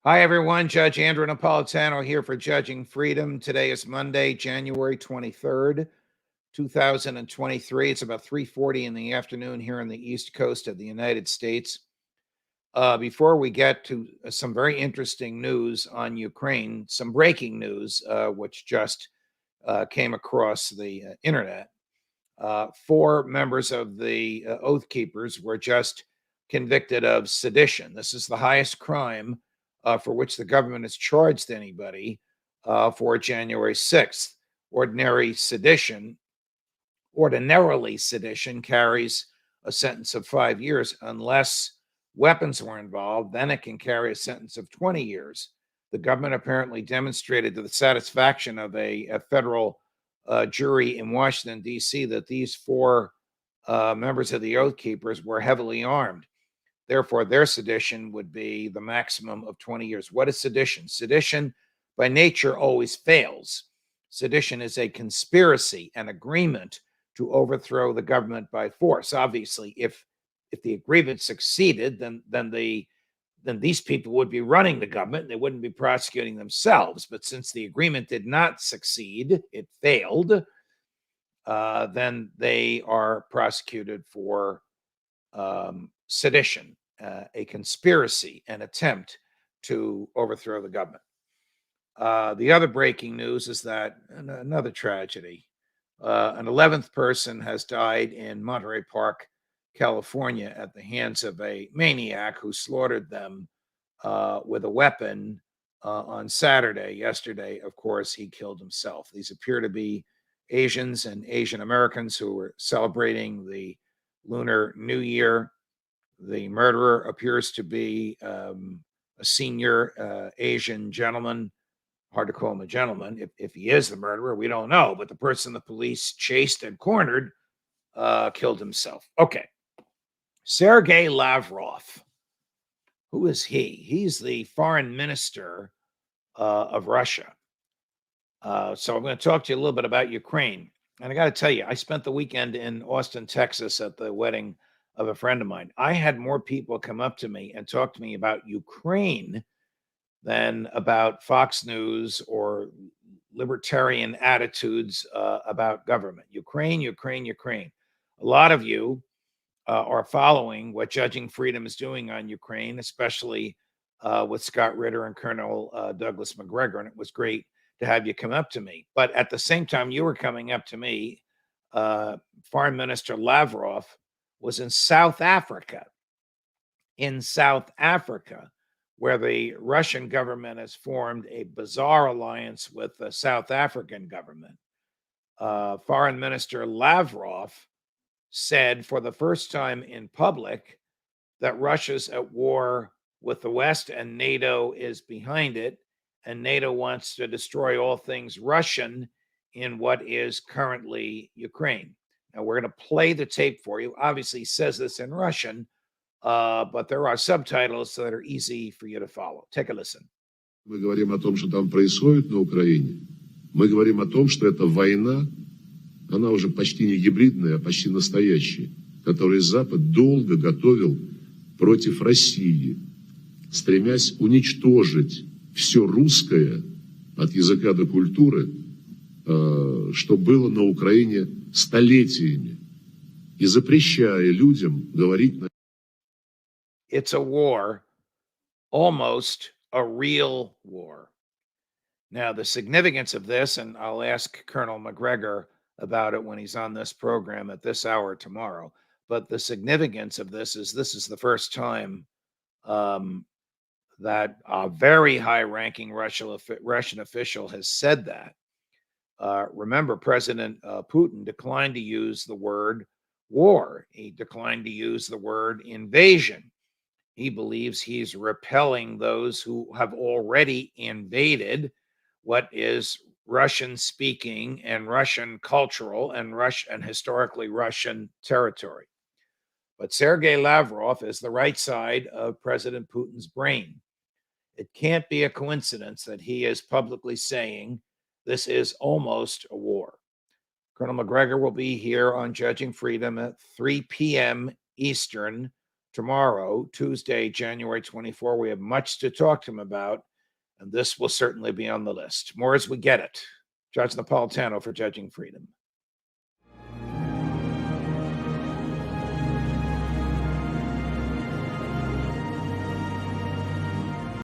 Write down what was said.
Hi, everyone. Judge Andrew Napolitano here for Judging Freedom. Today is Monday, January 23rd, 2023. It's about 3:40 in the afternoon here on the East Coast of the United States. Before we get to some very interesting news on Ukraine, some breaking news, which just came across the internet. Four members of the Oath Keepers were just convicted of sedition. This is the highest crime for which the government has charged anybody for January 6th. Ordinarily, sedition carries a sentence of 5 years unless weapons were involved. Then it can carry a sentence of 20 years. The government apparently demonstrated to the satisfaction of a federal jury in Washington, D.C., that these four members of the Oath Keepers were heavily armed. Therefore, their sedition would be the maximum of 20 years. What is sedition? Sedition, by nature, always fails. Sedition is a conspiracy, an agreement to overthrow the government by force. Obviously, if the agreement succeeded, then these people would be running the government. They wouldn't be prosecuting themselves. But since the agreement did not succeed, it failed, then they are prosecuted for sedition, a conspiracy, an attempt to overthrow the government. The other breaking news is that another tragedy. An 11th person has died in Monterey Park, California, at the hands of a maniac who slaughtered them with a weapon on Saturday. Yesterday, of course, he killed himself. These appear to be Asians and Asian Americans who were celebrating the Lunar New Year. The murderer appears to be a senior Asian gentleman. Hard to call him a gentleman. If he is the murderer, we don't know. But the person the police chased and cornered killed himself. Okay. Sergei Lavrov. Who is he? He's the foreign minister of Russia. So I'm going to talk to you a little bit about Ukraine. And I got to tell you, I spent the weekend in Austin, Texas at the wedding of a friend of mine. I had more people come up to me and talk to me about Ukraine than about Fox News or libertarian attitudes about government. Ukraine. A lot of you are following what Judging Freedom is doing on Ukraine, especially with Scott Ritter and Colonel Douglas McGregor. And it was great to have you come up to me. But at the same time you were coming up to me, Foreign Minister Lavrov was in South Africa. Where the Russian government has formed a bizarre alliance with the South African government. Foreign Minister Lavrov said for the first time in public that Russia's at war with the West and NATO is behind it, and NATO wants to destroy all things Russian in what is currently Ukraine. Now, we're going to play the tape for you. Obviously, he says this in Russian, but there are subtitles that are easy for you to follow. Take a listen. Мы говорим о том, что там происходит на Украине. Мы говорим о том, что эта война, она уже почти не гибридная, а почти настоящая, которую Запад долго готовил против России, стремясь уничтожить все русское от языка до культуры, что было на Украине столетиями, и запрещая людям говорить на It's a war, almost a real war. Now, the significance of this, and I'll ask Colonel McGregor about it when he's on this program at this hour tomorrow, but the significance of this is the first time that a very high-ranking Russian official has said that. Remember, President Putin declined to use the word war. He declined to use the word invasion. He believes he's repelling those who have already invaded what is Russian-speaking and Russian cultural and historically Russian territory. But Sergei Lavrov is the right side of President Putin's brain. It can't be a coincidence that he is publicly saying this is almost a war. Colonel McGregor will be here on Judging Freedom at 3 p.m. Eastern tomorrow, Tuesday, January 24. We have much to talk to him about, and this will certainly be on the list. More as we get it. Judge Napolitano for Judging Freedom.